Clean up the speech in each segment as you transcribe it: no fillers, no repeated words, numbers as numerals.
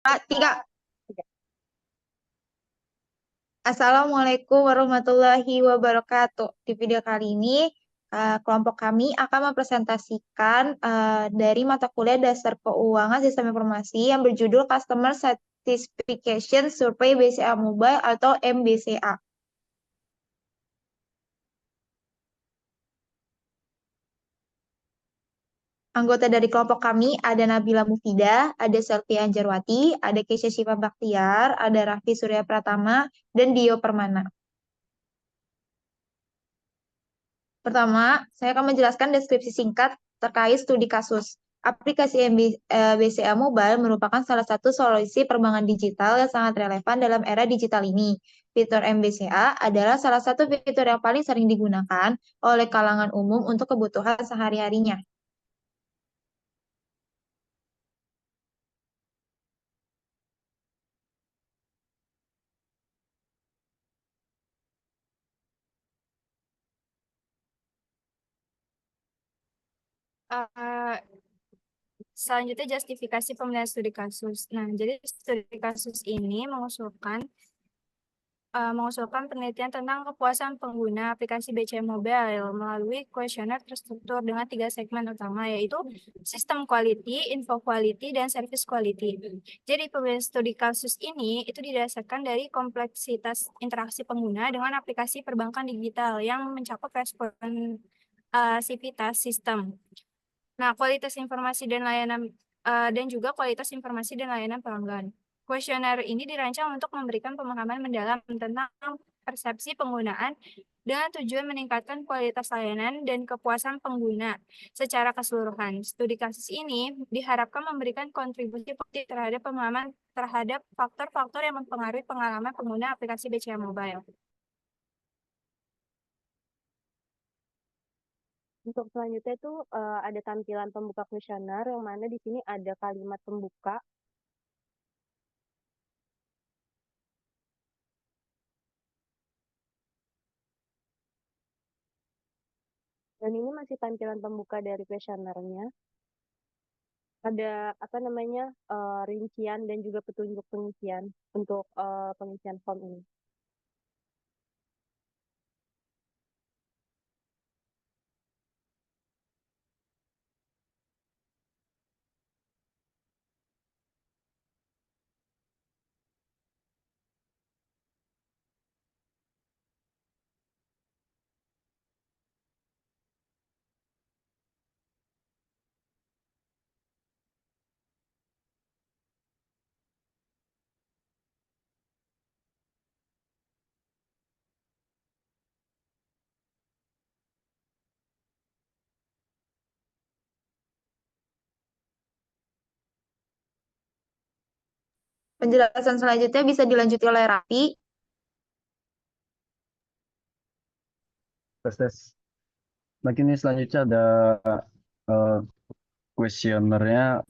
Tiga. Assalamualaikum warahmatullahi wabarakatuh. Di video kali ini, kelompok kami akan mempresentasikan dari mata kuliah Dasar Keuangan Sistem Informasi yang berjudul Customer Satisfaction Survey BCA Mobile atau MBCA. Anggota dari kelompok kami ada Nabila Mufidah, ada Selvi Anjarwati, ada Kesha Syifa Baktiar, ada Raffi Surya Pratama, dan Dio Permana. Pertama, saya akan menjelaskan deskripsi singkat terkait studi kasus. Aplikasi BCA Mobile merupakan salah satu solusi perbankan digital yang sangat relevan dalam era digital ini. Fitur MBCA adalah salah satu fitur yang paling sering digunakan oleh kalangan umum untuk kebutuhan sehari-harinya. Eh, Selanjutnya justifikasi pemilihan studi kasus. Nah, jadi studi kasus ini mengusulkan penelitian tentang kepuasan pengguna aplikasi BCA Mobile melalui kuesioner terstruktur dengan 3 segmen utama, yaitu sistem quality, info quality, dan service quality. Jadi pemilihan studi kasus ini itu didasarkan dari kompleksitas interaksi pengguna dengan aplikasi perbankan digital yang mencakup responsivitas sistem. Nah, kualitas informasi dan layanan dan juga kualitas informasi dan layanan pelanggan. Kuesioner ini dirancang untuk memberikan pemahaman mendalam tentang persepsi penggunaan dengan tujuan meningkatkan kualitas layanan dan kepuasan pengguna secara keseluruhan. Studi kasus ini diharapkan memberikan kontribusi positif terhadap pemahaman terhadap faktor-faktor yang mempengaruhi pengalaman pengguna aplikasi BCA Mobile. Untuk selanjutnya itu ada tampilan pembuka kuesioner yang mana di sini ada kalimat pembuka dan ini masih tampilan pembuka dari kuesionernya. Ada apa namanya rincian dan juga petunjuk pengisian untuk pengisian form ini. Penjelasan selanjutnya bisa dilanjuti oleh Raffi. Tes. Mungkin ini selanjutnya ada eh, kuesionernya,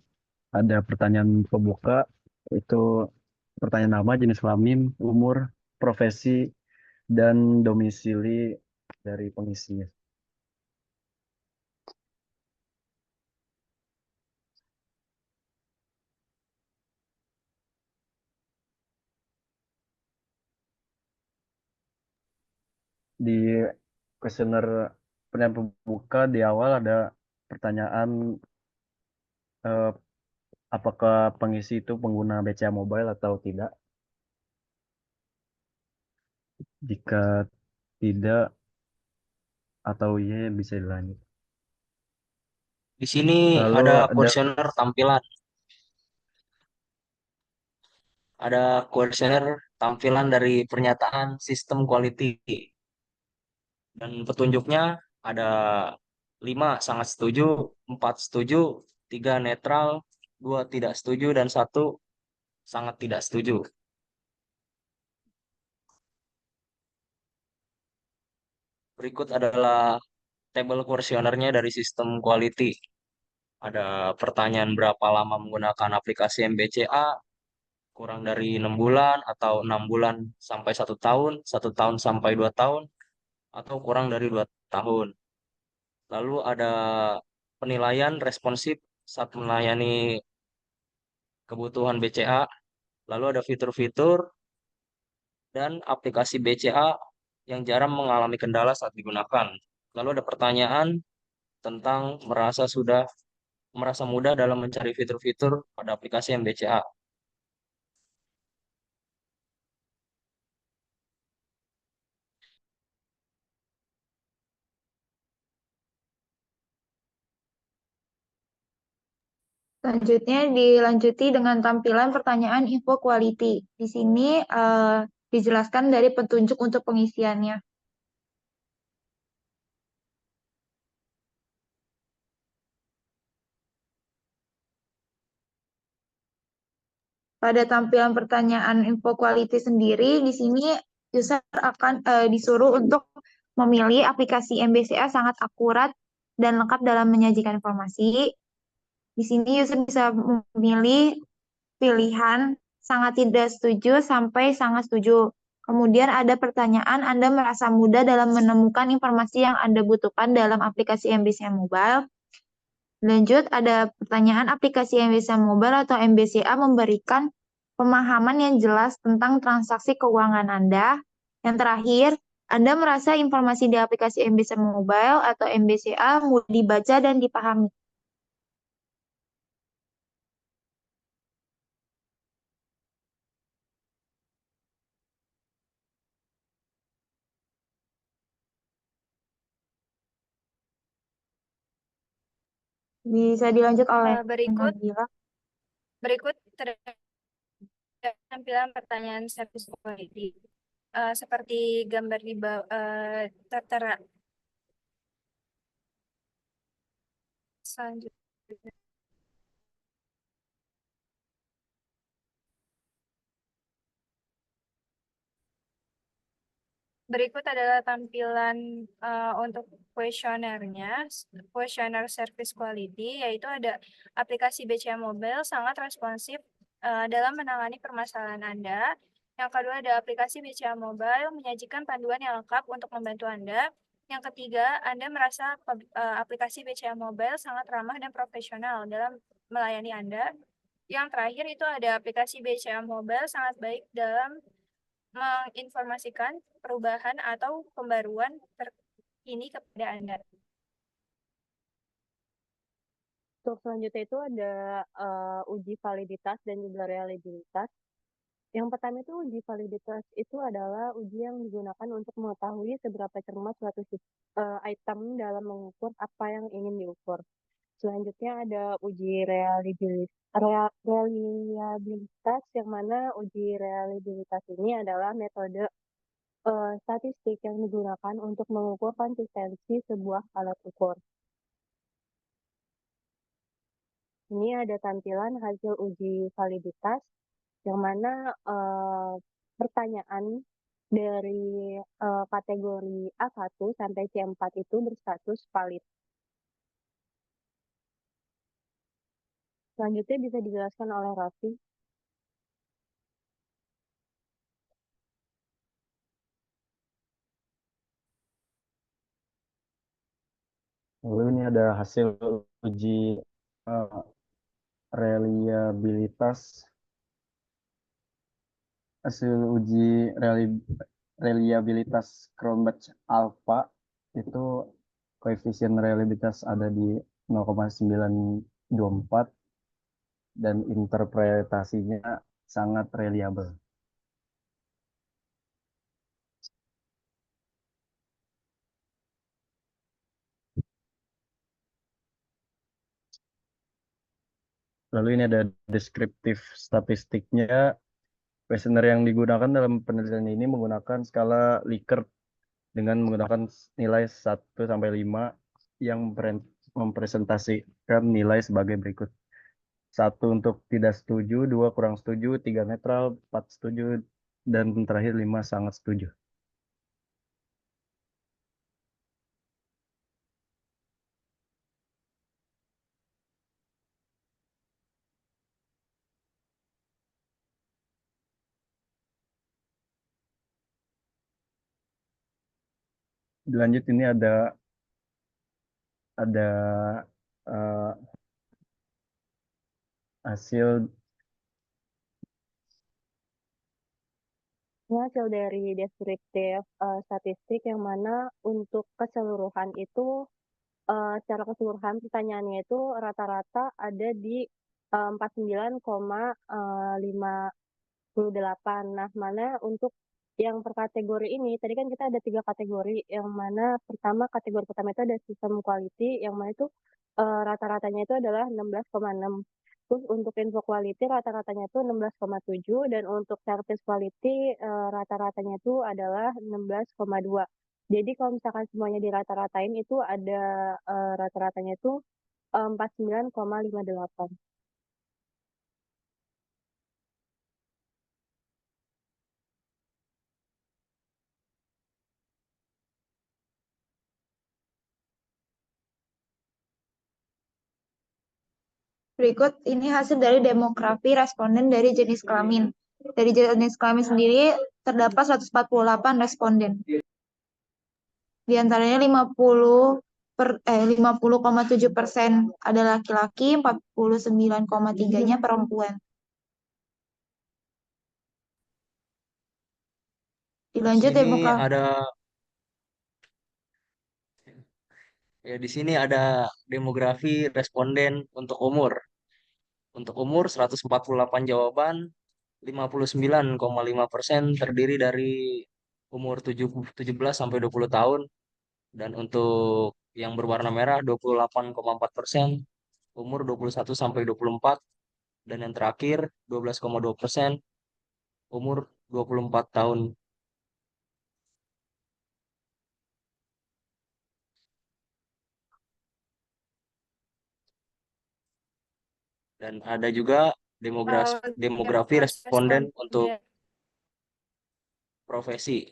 ada pertanyaan pembuka, itu pertanyaan nama, jenis kelamin, umur, profesi, dan domisili dari pengisinya. Di kuesioner pertanyaan pembuka di awal ada pertanyaan eh, apakah pengisi itu pengguna BCA Mobile atau tidak. Jika tidak atau iya bisa dilanjut. Di sini Lalu ada ada kuesioner tampilan. Ada kuesioner tampilan dari pernyataan sistem quality. Dan petunjuknya ada 5 sangat setuju, 4 setuju, 3 netral, 2 tidak setuju, dan 1 sangat tidak setuju. Berikut adalah tabel kuesionernya dari sistem quality. Ada pertanyaan berapa lama menggunakan aplikasi MBCA, kurang dari 6 bulan, atau 6 bulan sampai 1 tahun, 1 tahun sampai 2 tahun, atau kurang dari 2 tahun. Lalu ada penilaian responsif saat melayani kebutuhan BCA. Lalu ada fitur-fitur dan aplikasi BCA yang jarang mengalami kendala saat digunakan. Lalu ada pertanyaan tentang merasa mudah dalam mencari fitur-fitur pada aplikasi MBCA. Selanjutnya dilanjuti dengan tampilan pertanyaan info quality. Di sini dijelaskan dari petunjuk untuk pengisiannya. Pada tampilan pertanyaan info quality sendiri, di sini user akan disuruh untuk memilih aplikasi MBCA sangat akurat dan lengkap dalam menyajikan informasi. Di sini user bisa memilih pilihan sangat tidak setuju sampai sangat setuju. Kemudian ada pertanyaan, Anda merasa mudah dalam menemukan informasi yang Anda butuhkan dalam aplikasi MBCA Mobile. Lanjut, ada pertanyaan aplikasi MBCA Mobile atau MBCA memberikan pemahaman yang jelas tentang transaksi keuangan Anda. Yang terakhir, Anda merasa informasi di aplikasi MBCA Mobile atau MBCA mudah dibaca dan dipahami. Bisa dilanjut oleh Berikut Nabila. terdapat tampilan pertanyaan service quality. Seperti gambar di bawah tertera. Selanjutnya. Berikut adalah tampilan untuk kuesionernya, kuesioner service quality, yaitu ada aplikasi BCA Mobile sangat responsif dalam menangani permasalahan Anda. Yang kedua ada aplikasi BCA Mobile menyajikan panduan yang lengkap untuk membantu Anda. Yang ketiga, Anda merasa aplikasi BCA Mobile sangat ramah dan profesional dalam melayani Anda. Yang terakhir itu ada aplikasi BCA Mobile sangat baik dalam menginformasikan perubahan atau pembaruan terkini kepada Anda. Untuk selanjutnya itu ada uji validitas dan juga reliabilitas. Yang pertama itu uji validitas itu adalah uji yang digunakan untuk mengetahui seberapa cermat suatu item dalam mengukur apa yang ingin diukur. Selanjutnya ada uji reliabilitas yang mana uji reliabilitas ini adalah metode statistik yang digunakan untuk mengukur konsistensi sebuah alat ukur. Ini ada tampilan hasil uji validitas yang mana pertanyaan dari kategori A1 sampai C4 itu berstatus valid. Selanjutnya bisa dijelaskan oleh Raffi. Lalu ini ada hasil uji uh, reliabilitas, hasil uji reliabilitas Cronbach Alpha itu koefisien reliabilitas ada di 0,924 dan interpretasinya sangat reliable. Lalu ini ada deskriptif statistiknya. Kuesioner yang digunakan dalam penelitian ini menggunakan skala Likert dengan menggunakan nilai 1 sampai 5 yang mempresentasikan nilai sebagai berikut. 1 untuk tidak setuju, 2 kurang setuju, 3 netral, 4 setuju, dan terakhir 5 sangat setuju. Lanjut ini ada uh, hasil Ini hasil dari deskriptif statistik yang mana untuk keseluruhan itu secara keseluruhan pertanyaannya itu rata-rata ada di 49,58. Nah, mana untuk yang per kategori ini, tadi kan kita ada 3 kategori, yang mana kategori pertama itu ada sistem quality, yang mana itu rata-ratanya itu adalah 16,6. Terus untuk info quality rata-ratanya itu 16,7, dan untuk service quality rata-ratanya itu adalah 16,2. Jadi kalau misalkan semuanya dirata-ratain itu ada rata-ratanya itu 49,58. Berikut ini hasil dari demografi responden dari jenis kelamin. Dari jenis kelamin sendiri terdapat 148 responden. Di antaranya 50,7% ada laki-laki, 49,3-nya perempuan. Dilanjut Sini demografi. ada di sini ada demografi responden untuk umur. Untuk umur 148 jawaban, 59,5% terdiri dari umur 17 sampai 20 tahun, dan untuk yang berwarna merah 28,4% umur 21 sampai 24, dan yang terakhir 12,2% umur 24 tahun. Dan ada juga demografi responden untuk profesi.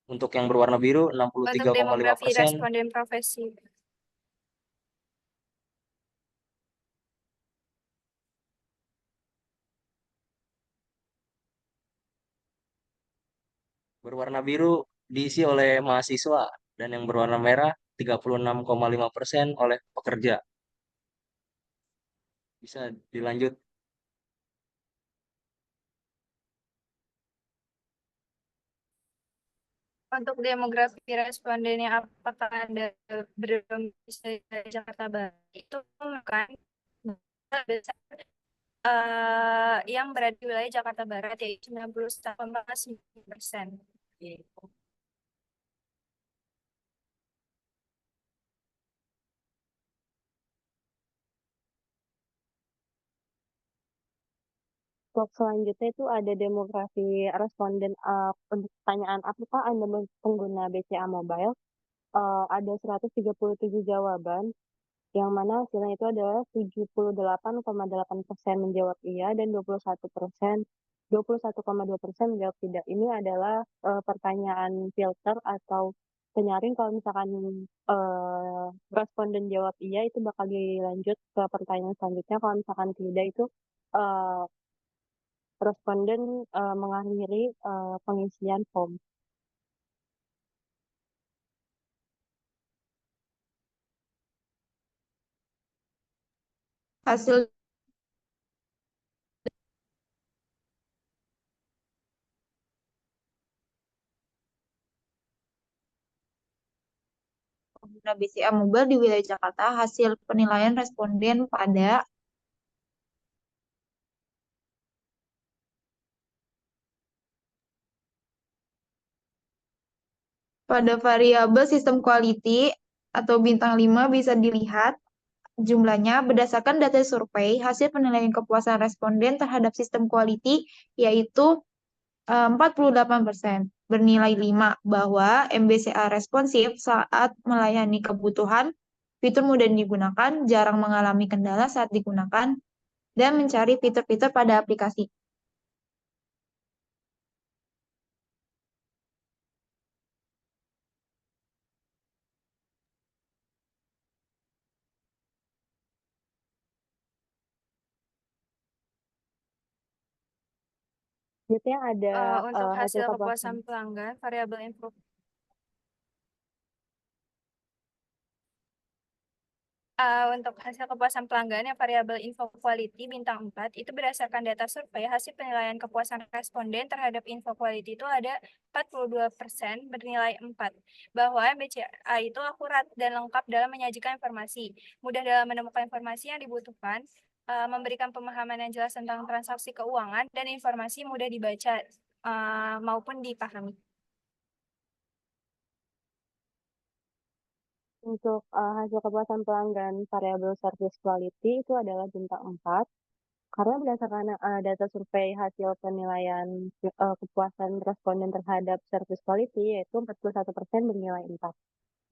Untuk yang berwarna biru Untuk demografi 63,5%, responden profesi. berwarna biru diisi oleh mahasiswa, dan yang berwarna merah 36,5% oleh pekerja. Bisa dilanjut. Untuk demografi respondennya apakah ada berdomisili di Jakarta Barat, itu bukan besar yang berada di wilayah Jakarta Barat, yaitu 91,9%. Untuk selanjutnya itu ada demografi responden untuk pertanyaan apakah Anda pengguna BCA Mobile. Ada 137 jawaban, yang mana hasilnya itu adalah 78,8% menjawab iya dan 21,2% menjawab tidak. Ini adalah pertanyaan filter atau penyaring. Kalau misalkan responden jawab iya itu bakal dilanjut ke pertanyaan selanjutnya. Kalau misalkan tidak itu eh, responden mengakhiri pengisian form. Hasil pengguna BCA Mobile di wilayah Jakarta, hasil penilaian responden pada variabel sistem quality atau bintang 5 bisa dilihat jumlahnya berdasarkan data survei. Hasil penilaian kepuasan responden terhadap sistem quality yaitu 48%, bernilai 5, bahwa MBCA responsif saat melayani kebutuhan, fitur mudah digunakan, jarang mengalami kendala saat digunakan, dan mencari fitur-fitur pada aplikasi. Biasanya ada Untuk hasil hasil kepuasan. kepuasan pelanggan, variabel improve Untuk hasil kepuasan pelanggan yang variabel info quality bintang 4 itu berdasarkan data survei hasil penilaian kepuasan responden terhadap info quality itu ada 42% bernilai 4 bahwa MBCA itu akurat dan lengkap dalam menyajikan informasi, mudah dalam menemukan informasi yang dibutuhkan, memberikan pemahaman yang jelas tentang transaksi keuangan dan informasi mudah dibaca maupun dipahami. Untuk hasil kepuasan pelanggan variabel service quality itu adalah bintang 4. Karena berdasarkan data survei hasil penilaian kepuasan responden terhadap service quality yaitu 41% bernilai 4.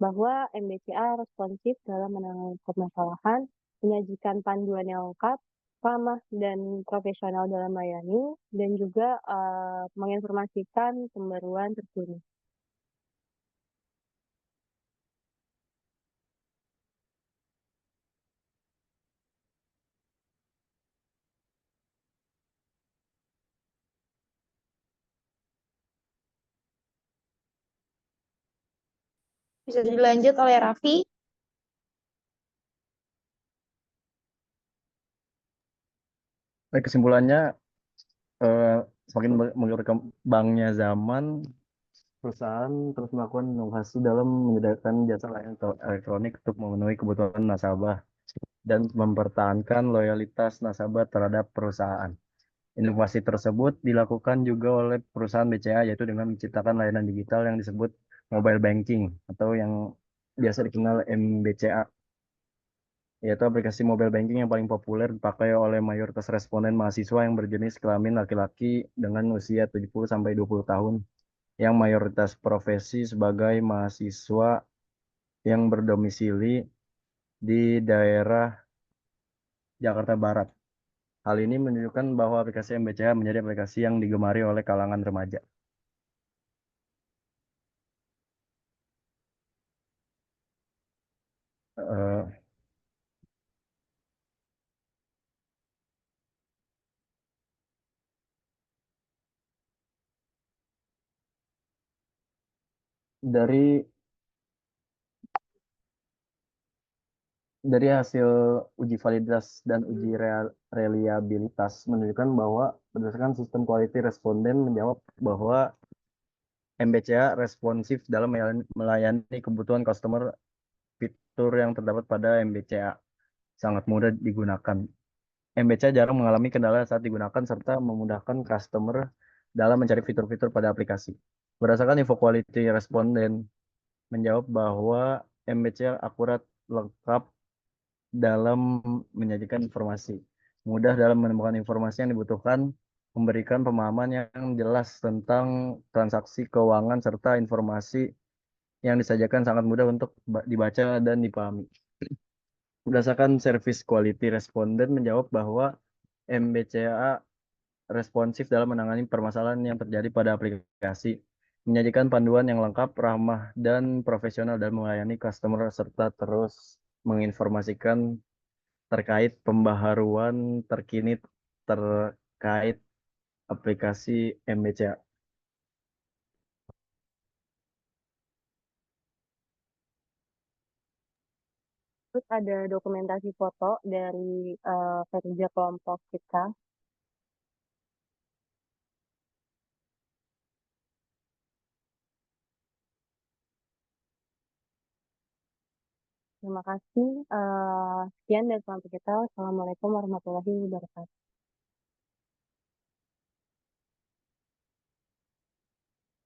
Bahwa MBCA responsif dalam menangani permasalahan, menyajikan panduan yang lengkap, ramah dan profesional dalam melayani, dan juga menginformasikan pembaruan terkini. Bisa dilanjut oleh Raffi. Baik, kesimpulannya semakin berkembangnya zaman, perusahaan terus melakukan inovasi dalam menyediakan jasa layanan elektronik untuk memenuhi kebutuhan nasabah dan mempertahankan loyalitas nasabah terhadap perusahaan. Inovasi tersebut dilakukan juga oleh perusahaan BCA, yaitu dengan menciptakan layanan digital yang disebut mobile banking atau yang biasa dikenal MBCA, yaitu aplikasi mobile banking yang paling populer dipakai oleh mayoritas responden mahasiswa yang berjenis kelamin laki-laki dengan usia 70-20 tahun, yang mayoritas profesi sebagai mahasiswa yang berdomisili di daerah Jakarta Barat. Hal ini menunjukkan bahwa aplikasi MBCA menjadi aplikasi yang digemari oleh kalangan remaja. Eh, dari hasil uji validitas dan uji reliabilitas menunjukkan bahwa berdasarkan sistem quality responden menjawab bahwa MBCA responsif dalam melayani kebutuhan customer. Fitur yang terdapat pada MBCA sangat mudah digunakan. MBCA jarang mengalami kendala saat digunakan serta memudahkan customer dalam mencari fitur-fitur pada aplikasi. Berdasarkan info quality responden menjawab bahwa MBCA akurat, lengkap dalam menyajikan informasi, mudah dalam menemukan informasi yang dibutuhkan, memberikan pemahaman yang jelas tentang transaksi keuangan, serta informasi yang disajikan sangat mudah untuk dibaca dan dipahami. Berdasarkan service quality responden menjawab bahwa MBCA responsif dalam menangani permasalahan yang terjadi pada aplikasi, menyajikan panduan yang lengkap, ramah, dan profesional dalam melayani customer, serta terus menginformasikan terkait pembaharuan terkini terkait aplikasi MBCA. Terus ada dokumentasi foto dari kerja kelompok kita. Terima kasih. Sekian dari kelompok kita. Assalamualaikum warahmatullahi wabarakatuh.